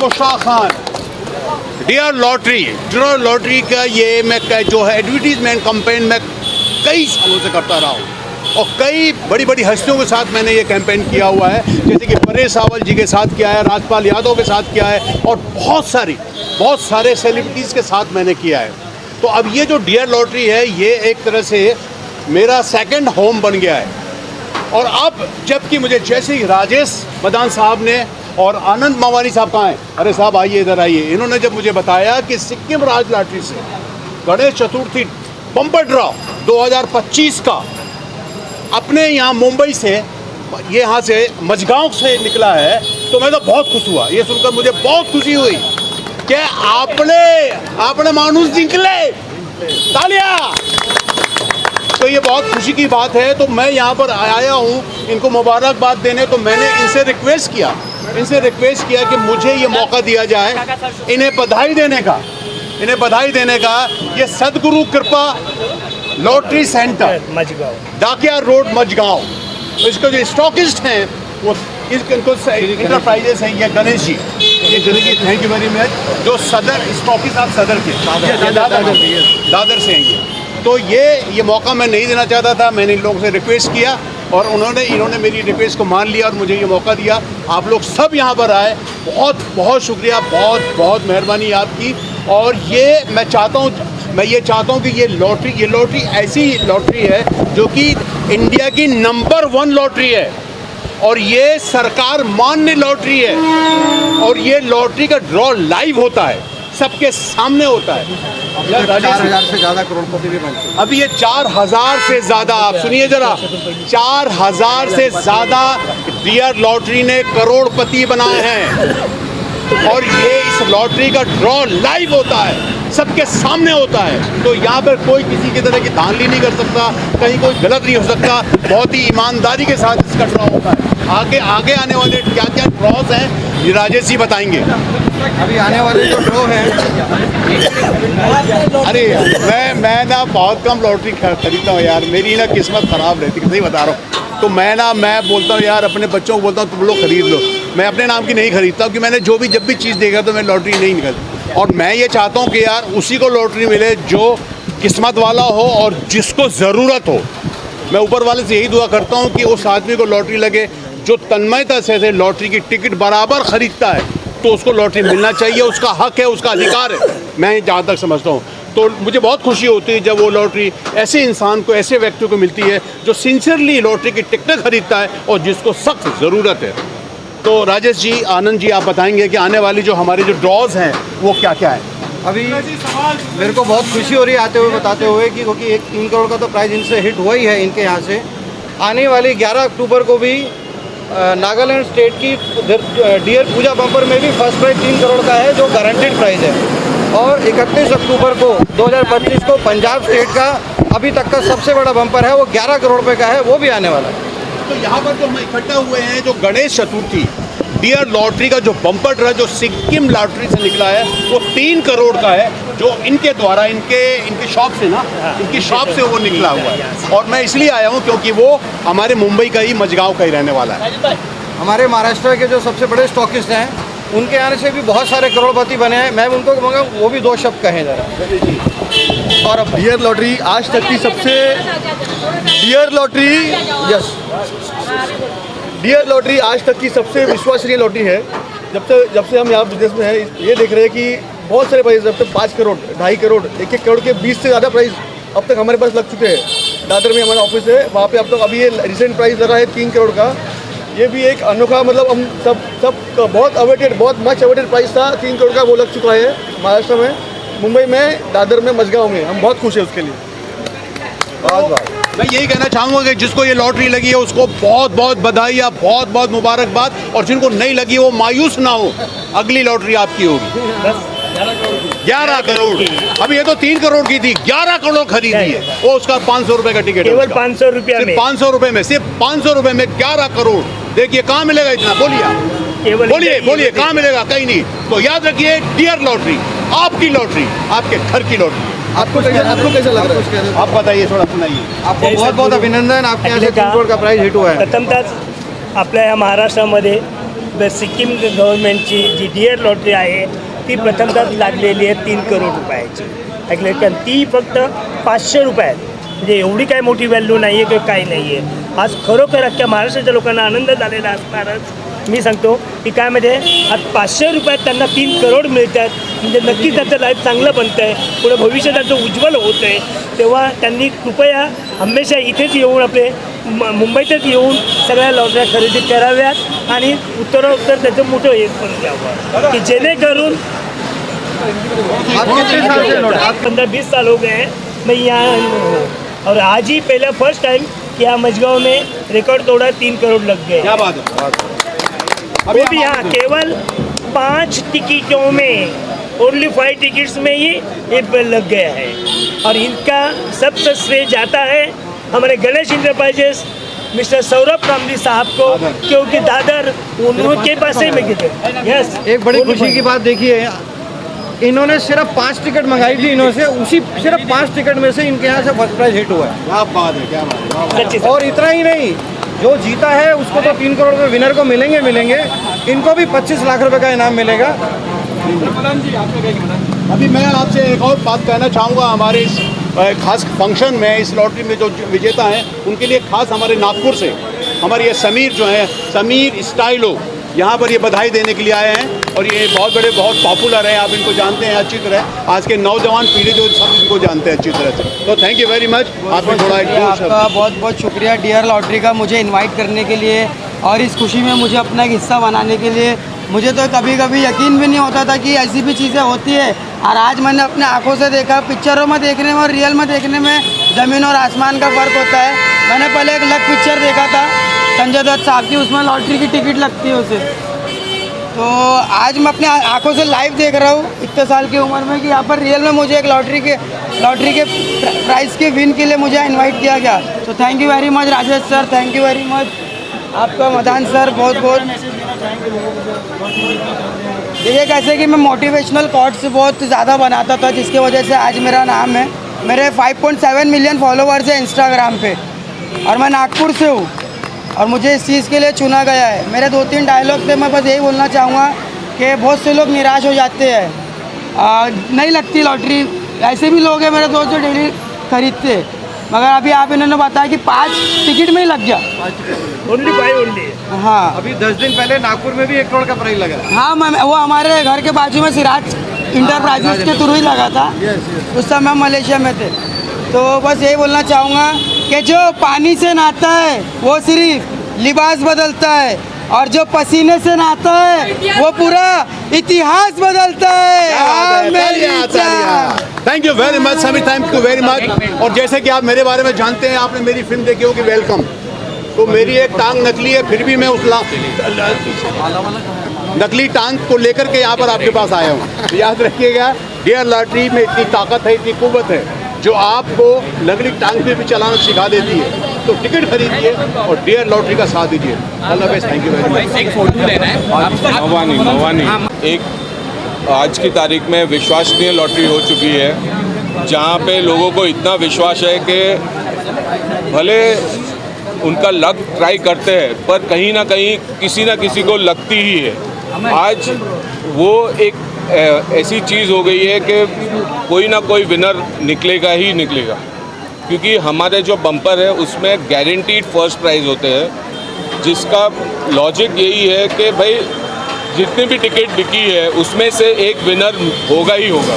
Mushtaq Khan. Dear lottery का ये मैं जो है एडवर्टीजमेंट कैंपेन मैं कई सालों से करता रहा हूँ और कई बड़ी बड़ी हस्तियों के साथ मैंने ये कैंपेन किया हुआ है, जैसे कि परेश रावल जी के साथ किया है, राजपाल यादव के साथ किया है और बहुत सारे सेलिब्रिटीज़ के साथ मैंने किया है। तो अब ये जो डियर लॉटरी है ये एक तरह से मेरा सेकंड होम बन गया है। और अब जबकि मुझे जैसे ही राजेश मदान साहब ने और आनंद मावानी साहब कहाँ हैं, अरे साहब आइए इधर आइए, इन्होंने जब मुझे बताया कि सिक्किम राज लॉटरी से गणेश चतुर्थी बम्पर ड्रॉ 2025 का अपने यहाँ मुंबई से ये यहाँ से मझगांव से निकला है, तो मैं तो बहुत खुश हुआ। ये सुनकर मुझे बहुत खुशी हुई कि आपने मानुस जिंकले, तालियां। तो ये बहुत खुशी की बात है। तो मैं यहाँ पर आया हूँ इनको मुबारकबाद देने। तो मैंने इनसे रिक्वेस्ट किया कि मुझे ये मौका दिया जाए इन्हें बधाई देने का। ये सदगुरु कृपा लॉटरी सेंटर मझगांव, डाकिया रोड मझगांव, तो इसके जो स्टॉकिस्ट हैं वो इनको इंटरप्राइजेस हैं, ये Ganesh ji thank you very much. जो सदर स्टॉकिस्ट आप सदर के दादर से हैं ये। तो ये मौका मैं नहीं देना चाहता था, मैंने इन लोगों से रिक्वेस्ट किया और इन्होंने मेरी रिक्वेस्ट को मान लिया और मुझे ये मौका दिया। आप लोग सब यहाँ पर आए, बहुत शुक्रिया, बहुत मेहरबानी आपकी। और मैं ये चाहता हूँ कि ये लॉटरी ऐसी लॉटरी है जो कि इंडिया की नंबर 1 लॉटरी है और ये सरकार मान्य लॉटरी है और ये लॉटरी का ड्रॉ लाइव होता है, सबके सामने होता है। 4000 से ज़्यादा करोड़पति भी बन चुके। अभी ये 4000 से ज़्यादा, आप सुनिए जरा, 4000 से ज़्यादा डियर लॉटरी ने करोड़पति बनाए हैं और ये इस लॉटरी का ड्रॉ लाइव होता है, सबके सामने होता है। तो यहाँ पर कोई किसी की तरह की धांधली नहीं कर सकता, कहीं कोई गलत नहीं हो सकता, बहुत ही ईमानदारी के साथ इसका ड्रॉ होता है। आगे आने वाले क्या क्या ड्रॉज हैं ये राजेश जी बताएंगे। अभी आने वाले जो ड्रॉ हैं, अरे मैं ना बहुत कम लॉटरी खरीदता हूँ यार, मेरी ना किस्मत ख़राब रहती है, सही बता रहा हूँ। तो मैं बोलता हूँ यार, अपने बच्चों को बोलता हूँ तुम लोग खरीद लो, मैं अपने नाम की नहीं खरीदता हूँ कि मैंने जब भी चीज़ देखा तो मैं लॉटरी नहीं निकलती। और मैं ये चाहता हूँ कि यार उसी को लॉटरी मिले जो किस्मत वाला हो और जिसको ज़रूरत हो। मैं ऊपर वाले से यही दुआ करता हूँ कि उस आदमी को लॉटरी लगे जो तन्मयता से लॉटरी की टिकट बराबर ख़रीदता है, तो उसको लॉटरी मिलना चाहिए, उसका हक है, उसका अधिकार है, मैं जहाँ तक समझता हूँ। तो मुझे बहुत खुशी होती है जब वो लॉटरी ऐसे इंसान को, ऐसे व्यक्ति को मिलती है जो सिंसियरली लॉटरी की टिकटें खरीदता है और जिसको सख्त ज़रूरत है। तो राजेश जी, आनंद जी, आप बताएंगे कि आने वाली जो हमारे जो ड्रॉज हैं वो क्या क्या है। अभी मेरे को बहुत खुशी हो रही है बताते हुए कि क्योंकि 3 करोड़ का तो प्राइज़ इनसे हिट हुआ ही है इनके यहाँ से। आने वाली 11 अक्टूबर को भी नागालैंड स्टेट की डियर पूजा बम्पर में भी फर्स्ट प्राइज़ 3 करोड़ का है जो गारंटेड प्राइज़ है। और 31 अक्टूबर को 2025 को पंजाब स्टेट का अभी तक का सबसे बड़ा बम्पर है, वो 11 करोड़ रुपये का है, वो भी आने वाला है। तो यहाँ पर जो हम इकट्ठा हुए हैं, जो गणेश चतुर्थी डियर लॉटरी का जो बम्पर ड्रॉ जो सिक्किम लॉटरी से निकला है वो 3 करोड़ का है, जो इनके द्वारा इनके शॉप से इनकी शॉप से वो निकला हुआ है। और मैं इसलिए आया हूँ क्योंकि वो हमारे मुंबई का ही, मझगांव का ही रहने वाला है। हमारे महाराष्ट्र के जो सबसे बड़े स्टॉकिस्ट हैं उनके आने से भी बहुत सारे करोड़पति बने हैं। मैं उनको कहूँगा वो भी 2 शब्द कहें ज़रा। और अब डियर लॉटरी आज तक की सबसे डियर लॉटरी आज तक की सबसे विश्वसनीय लॉटरी है। जब से हम यहाँ बिजनेस में हैं, ये देख रहे हैं कि बहुत सारे प्राइस, अब तक 5 करोड़, 2.5 करोड़, 1 करोड़ के 20 से ज़्यादा प्राइस अब तक हमारे पास लग चुके हैं। दादर में हमारा ऑफिस है, वहाँ पे अब तक अभी ये रिसेंट प्राइस लग रहा है 3 करोड़ का। ये भी एक अनोखा, मतलब हम सब बहुत अवेटेड, बहुत मच अवेटेड प्राइस था, 3 करोड़ का वो लग चुका है महाराष्ट्र में, मुंबई में, दादर में, मझगांव में। हम बहुत खुश हैं उसके लिए। मैं यही कहना चाहूँगा कि जिसको ये लॉटरी लगी है उसको बहुत बधाई, बहुत मुबारकबाद, और जिनको नहीं लगी वो मायूस ना हो, अगली लॉटरी आपकी होगी। 11 करोड़, अभी ये तो 3 करोड़ की थी, 11 करोड़ खरीदी है, वो उसका 500 रुपये का टिकट है, केवल 500 रुपया में, 500 रुपये में, सिर्फ 500 रुपये में 11 करोड़। देखिए कहाँ मिलेगा इतना, बोलिए कहाँ मिलेगा, कहीं नहीं। तो याद रखिए, डियर लॉटरी आपकी लॉटरी, आपके घर की लॉटरी। आपको कैसा लग रहा है? आप बताइए, थोड़ा सुनाइए। आपको बहुत अभिनंदन, आपके यहाँ से 3 करोड़ का प्राइस हिट हुआ है। प्रथमतः आपल्या या महाराष्ट्रामध्ये सिक्कीम गव्हर्नमेंटची जी डिअर लॉटरी आहे ती प्रथमतः लागलेली आहे 3 करोड रुपयाची ऐकलं कारण ती फक्त 500 रुपये आहेत म्हणजे एवढी काय मोठी व्हॅल्यू नाही आहे किंवा काही नाही आहे आज खरोखर अख्ख्या महाराष्ट्राच्या लोकांना आनंद झालेला असणारच मी सांगतो की काय म्हणजे आज 500 रुपयात त्यांना 3 करोड मिळतात म्हणजे नक्कीच त्यांचं लाईफ चांगलं बनतं आहे पुढे भविष्य त्यांचं उज्ज्वल होतं आहे तेव्हा त्यांनी कृपया हमेशा इथेच येऊन आपले मुंबईतच येऊन सगळ्या लॉटऱ्या खरेदी कराव्यात आणि उत्तरोत्तर त्याचं मोठं एक पण घ्यावं कि जेणेकरून आप कितने साल से लौट आप 15-20 साल हो गए हैं मैं यहाँ हूँ और आज ही पहला फर्स्ट टाइम कि यहाँ मझगांव में रिकॉर्ड तोड़ा 3 करोड़ लग गए क्या बात है वो भी यहाँ केवल 5 टिकटों में ओनली 5 टिकट्स में ही ये लग गया है और इनका सबसे श्रेय जाता है हमारे गणेश इंटरप्राइजेस मिस्टर सौरभ कामली साहब को क्योंकि दादर उनके पास ही में गिरे यस एक बड़ी खुशी की बात देखिए इन्होंने सिर्फ 5 टिकट मंगाई थी इन्होंने उसी सिर्फ 5 टिकट में से इनके यहाँ से फर्स्ट प्राइज हिट हुआ है क्या बात है क्या बात है सच्ची और इतना ही नहीं जो जीता है उसको तो 3 करोड़ रुपए विनर को मिलेंगे इनको भी 25 लाख रुपए का इनाम मिलेगा। अभी मैं आपसे एक और बात कहना चाहूँगा हमारे इस खास फंक्शन में इस लॉटरी में जो विजेता हैं उनके लिए खास हमारे नागपुर से हमारे ये समीर जो हैं समीर स्टाइलो यहाँ पर ये बधाई देने के लिए आए हैं और ये बहुत पॉपुलर हैं आप इनको जानते हैं अच्छी तरह आज के नौजवान पीढ़ी जो सब इनको जानते हैं अच्छी तरह से तो थैंक यू वेरी मच आपने थोड़ा एक दो शब्द आपका बहुत बहुत शुक्रिया डियर लॉटरी का मुझे इनवाइट करने के लिए और इस खुशी में मुझे अपना एक हिस्सा बनाने के लिए मुझे तो कभी कभी यकीन भी नहीं होता था कि ऐसी भी चीज़ें होती है और आज मैंने अपने आंखों से देखा पिक्चरों में देखने में और रियल में देखने में ज़मीन और आसमान का फ़र्क होता है। मैंने पहले एक लक पिक्चर देखा था संजय दत्त साहब की उसमें लॉटरी की टिकट लगती है उसे तो आज मैं अपने आंखों से लाइव देख रहा हूँ इतने साल की उम्र में कि यहाँ पर रियल में मुझे एक लॉटरी के प्राइज़ के विन के लिए मुझे इनवाइट किया गया तो thank you very much Rajesh sir thank you very much आपका मदान सर बहुत देखिए कैसे कि मैं मोटिवेशनल कोट्स बहुत ज़्यादा बनाता था जिसकी वजह से आज मेरा नाम है मेरे 5.7 मिलियन फॉलोवर्स हैं इंस्टाग्राम पे और मैं नागपुर से हूँ और मुझे इस चीज़ के लिए चुना गया है। मेरे 2-3 डायलॉग थे मैं बस यही बोलना चाहूँगा कि बहुत से लोग निराश हो जाते हैं नहीं लगती लॉटरी ऐसे भी लोग हैं मेरे दोस्त जो डेली खरीदते मगर अभी आप इन्होंने बताया कि 5 टिकट में ही लग गया ओनली हाँ अभी 10 दिन पहले नागपुर में भी 1 करोड़ का प्राइज लगा हाँ मैं वो हमारे घर के बाजू में सिराज इंटरप्राइजेस के थ्रू ही लगा था उस समय हम मलेशिया में थे तो बस यही बोलना चाहूँगा कि जो पानी से नहाता है वो सिर्फ लिबास बदलता है और जो पसीने से नहाता है वो पूरा इतिहास बदलता है thank you very much Sameer thank you very much और जैसे कि आप मेरे बारे में जानते हैं आपने मेरी फिल्म देखी होगी वेलकम तो मेरी एक टांग नकली है फिर भी मैं उस नकली टांग को लेकर के यहाँ पर आपके पास आया हूँ तो याद रखिएगा डियर लॉटरी में इतनी ताकत है इतनी कुव्वत है जो आपको नकली टांग पे भी चलाना सिखा देती है तो टिकट खरीदिए और डियर लॉटरी का साथ दीजिए अल्लाह हाफ़िज़ थैंक यू वेरी मच एक फोटो लेना है नवानी एक आज की तारीख में विश्वसनीय लॉटरी हो चुकी है जहाँ पे लोगों को इतना विश्वास है कि भले उनका लक ट्राई करते हैं पर कहीं ना कहीं किसी ना किसी को लगती ही है आज वो एक ऐसी चीज़ हो गई है कि कोई ना कोई विनर निकलेगा ही निकलेगा क्योंकि हमारे जो बम्पर है उसमें गारंटीड फर्स्ट प्राइज़ होते हैं जिसका लॉजिक यही है कि भाई जितनी भी टिकट बिकी है उसमें से एक विनर होगा ही होगा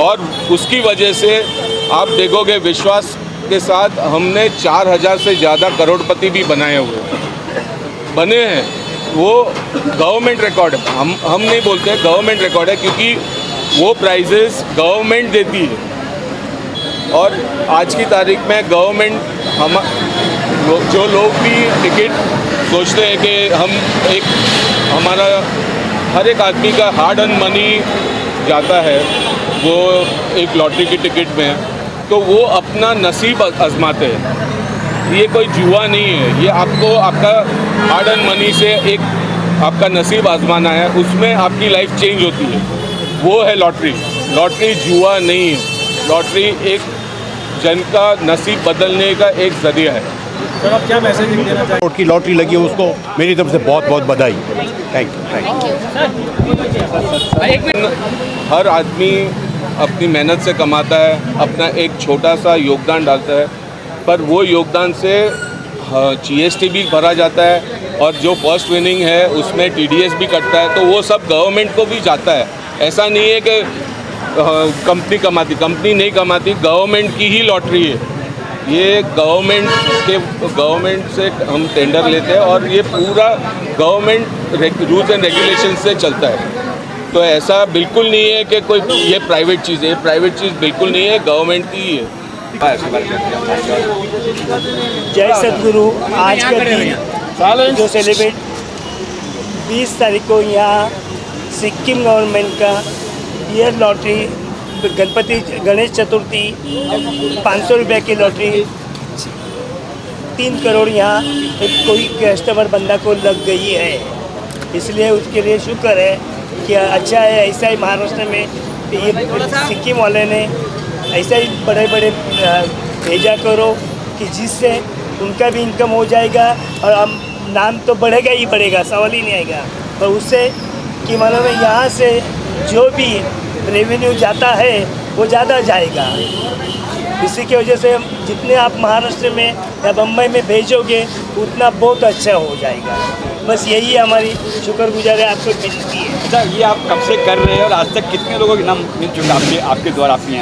और उसकी वजह से आप देखोगे विश्वास के साथ हमने 4000 से ज़्यादा करोड़पति भी बनाए हुए बने हैं वो गवर्नमेंट रिकॉर्ड है हम नहीं बोलते गवर्नमेंट रिकॉर्ड है क्योंकि वो प्राइजेस गवर्नमेंट देती है और आज की तारीख में गवर्नमेंट हम जो लोग भी टिकट सोचते हैं कि हम एक हमारा हर एक आदमी का हार्ड अर्न मनी जाता है वो एक लॉटरी की टिकट में तो वो अपना नसीब आजमाते हैं ये कोई जुआ नहीं है ये आपको आपका हार्ड अर्न मनी से एक आपका नसीब आजमाना है उसमें आपकी लाइफ चेंज होती है वो है लॉटरी जुआ नहीं है लॉटरी एक जन का नसीब बदलने का एक ज़रिया है सर आप क्या मैसेज देना चाहेंगे? करोड़ की लॉटरी लगी है उसको मेरी तरफ से बहुत बहुत बधाई। Thank you. हर आदमी अपनी मेहनत से कमाता है, अपना एक छोटा सा योगदान डालता है, पर वो योगदान से GST भी भरा जाता है और जो फर्स्ट विनिंग है उसमें TDS भी कटता है, तो वो सब गवर्नमेंट को भी जाता है। ऐसा नहीं है कि कंपनी कमाती, कंपनी नहीं कमाती, गवर्नमेंट की ही लॉटरी है ये। गवर्नमेंट से हम टेंडर लेते हैं और ये पूरा गवर्नमेंट रूल्स एंड रेगुलेशन से चलता है। तो ऐसा बिल्कुल नहीं है कि कोई ये प्राइवेट चीज़ है, ये प्राइवेट चीज़ बिल्कुल नहीं है, गवर्नमेंट की ही है। जय सदगुरु। आज का दिन जो सेलिब्रेट 20 तारीख को यहाँ सिक्किम गवर्नमेंट का डियर लॉटरी, गणेश चतुर्थी 500 रुपये की लॉटरी 3 करोड़ यहाँ एक कोई कस्टमर बंदा को लग गई है, इसलिए उसके लिए शुक्र है कि अच्छा है। ऐसा ही महाराष्ट्र में ये सिक्किम वाले ने ऐसा ही बड़े बड़े भेजा करो कि जिससे उनका भी इनकम हो जाएगा और हम नाम तो बढ़ेगा ही बढ़ेगा, सवाल ही नहीं आएगा। पर उससे कि मालूम है यहाँ से जो भी रेवेन्यू जाता है वो ज़्यादा जाएगा। इसी की वजह से जितने आप महाराष्ट्र में या बम्बई में भेजोगे उतना बहुत अच्छा हो जाएगा। बस यही हमारी शुक्रगुजार है, आपको विनती है। अच्छा, ये आप कब से कर रहे हैं और आज तक कितने लोगों के नाम मिल चुका आपके द्वारा आपके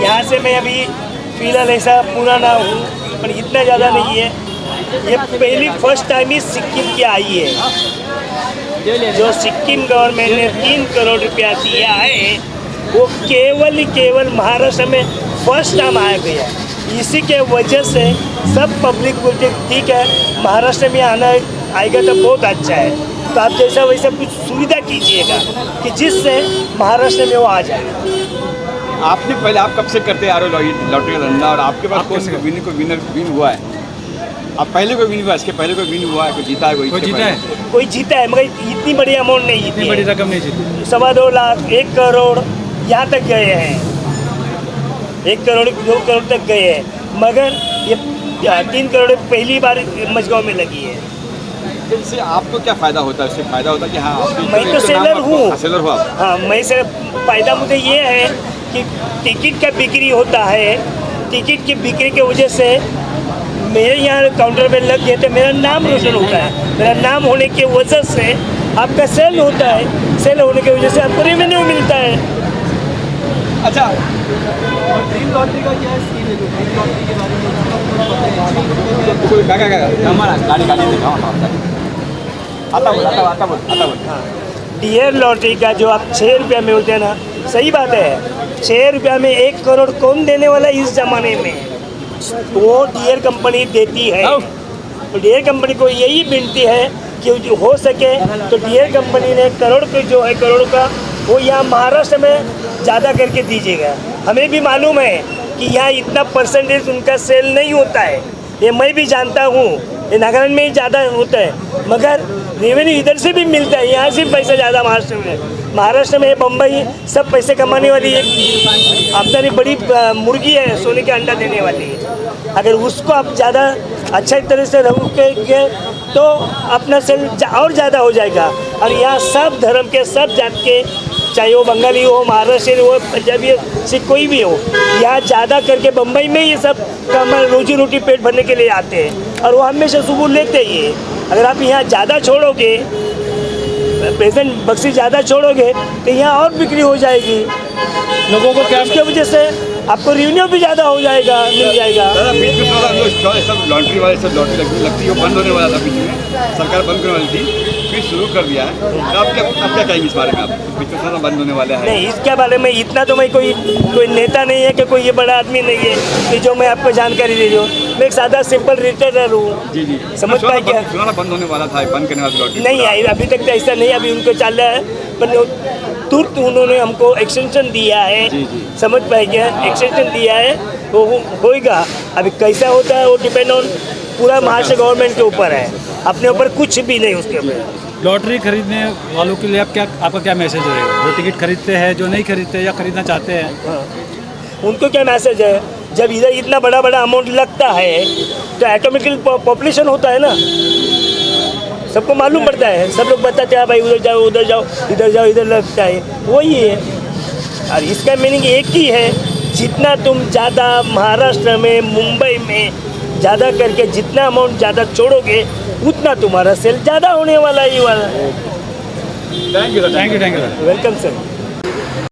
यहाँ से मैं अभी फ़िलहाल ऐसा पूरा ना हूँ, पर इतना ज़्यादा नहीं है। ये पहली फर्स्ट टाइम ही सिक्किम की आई है। जो सिक्किम गवर्नमेंट ने 3 करोड़ रुपया दिया है वो केवल महाराष्ट्र में फर्स्ट टाइम आया गया। इसी के वजह से सब पब्लिक बोलते ठीक है महाराष्ट्र में आना आएगा तो बहुत अच्छा है, तो आप जैसा वैसा कुछ सुविधा कीजिएगा कि जिससे महाराष्ट्र में वो आ जाए। आपने पहले आप कब से करते आ रहे हो लॉटरी का धंधा और आपके पास कौन विन हुआ है? आप पहले कोई विन हुआ, इसके पहले कोई विन हुआ है, कोई जीता है? कोई जीता है मगर इतनी बड़ी अमाउंट नहीं जीती, इतनी बड़ी रकम नहीं जीती। 2.25 लाख 1 करोड़ यहाँ तक गए हैं, 1 करोड़ 2 करोड़ तक गए हैं, मगर ये 3 करोड़ पहली बार मजगांव में लगी है। इससे आपको क्या फ़ायदा होता है? इससे फ़ायदा होता है कि हाँ मैं तो सेलर हूँ। सेलर हुआ। हाँ, मैं से फ़ायदा मुझे ये है कि टिकट का बिक्री होता है, टिकट की बिक्री की वजह से मेरे यहाँ काउंटर में लग गए तो मेरा नाम रोशन होता है। मेरा नाम होने की वजह से आपका सेल होता है, सेल होने की वजह से आपको रेवेन्यू मिलता है। अच्छा, ड्रीम लॉटरी का क्या स्कीम है? ड्रीम लॉटरी के बारे में कोई क्या हमारा गाड़ी दिखाओ आता बोल। डियर लॉटरी का जो आप 6 रुपया में होते हैं ना, सही बात है, 6 रुपया में 1 करोड़ कौन देने वाला इस ज़माने में? वो डियर कंपनी देती है। तो डियर कंपनी को यही विनती है कि जो हो सके तो डियर कंपनी ने करोड़ के जो है करोड़ का वो यहाँ महाराष्ट्र में ज़्यादा करके दीजिएगा। हमें भी मालूम है कि यहाँ इतना परसेंटेज उनका सेल नहीं होता है, ये मैं भी जानता हूँ, ये नागालैंड में ही ज़्यादा होता है, मगर रेवेन्यू इधर से भी मिलता है, यहाँ से पैसा ज़्यादा महाराष्ट्र में बम्बई सब पैसे कमाने वाली एक आमदनी बड़ी मुर्गी है, सोने के अंडा देने वाली है। अगर उसको आप ज़्यादा अच्छा तरह से रहोगे तो अपना सेल और ज़्यादा हो जाएगा। और यहाँ सब धर्म के सब जात के, चाहे वो बंगाली हो, महाराष्ट्र हो, पंजाबी हो, सिख कोई भी हो, यहाँ ज़्यादा करके बम्बई में ये सब कमा रोजी रोटी पेट भरने के लिए आते हैं और वो हमेशा सुबह लेते ही है। अगर आप यहाँ ज़्यादा छोड़ोगे, प्रेजेंट बक्सी ज़्यादा छोड़ोगे तो यहाँ और बिक्री हो जाएगी लोगों को, क्या उसकी वजह से आपको रेवेन्यू भी ज़्यादा हो जाएगा, मिल जाएगा। बीच में सब लॉटरी वाले सब लॉटरी लगती है, वो बंद होने वाला था, बीच में सरकार बंद करने वाली थी, फिर शुरू कर दिया है। तो आप क्या कहेंगे इस बारे में? आप बीच में सारा बंद होने वाला है? नहीं, इसके बारे में इतना तो मैं कोई नेता नहीं है कि कोई ये बड़ा आदमी नहीं है कि जो मैं आपको जानकारी दे रही हूँ। मैं एक सादा सिंपल रिटेलर हूँ। जी, समझ पाए क्या? सुना बंद होने वाला था, बंद करने वाली लॉटरी नहीं आई, अभी तक तो ऐसा नहीं, अभी उनको चल रहा है, पर तुरंत उन्होंने हमको एक्सटेंशन दिया है। समझ पाए क्या? एक्सटेंशन दिया है, वो होएगा। अभी कैसा होता है वो डिपेंड ऑन पूरा महाराष्ट्र गवर्नमेंट के ऊपर है, अपने ऊपर कुछ भी नहीं उसके ऊपर। लॉटरी खरीदने वालों के लिए आपका क्या मैसेज रहेगा? जो टिकट खरीदते हैं, जो नहीं खरीदते या खरीदना चाहते हैं, उनको क्या मैसेज है जब इधर इतना बड़ा बड़ा अमाउंट लगता है तो ऑटोमेटिकली पॉपुलेशन होता है ना, सबको मालूम पड़ता है, सब लोग बताते हैं भाई उधर जाओ उधर जाओ, इधर जाओ इधर लगता है, वही है। और इसका मीनिंग एक ही है, जितना तुम ज़्यादा महाराष्ट्र में मुंबई में ज़्यादा करके जितना अमाउंट ज़्यादा छोड़ोगे उतना तुम्हारा सेल ज़्यादा होने वाला ही वाला है। Thank you thank you welcome sir.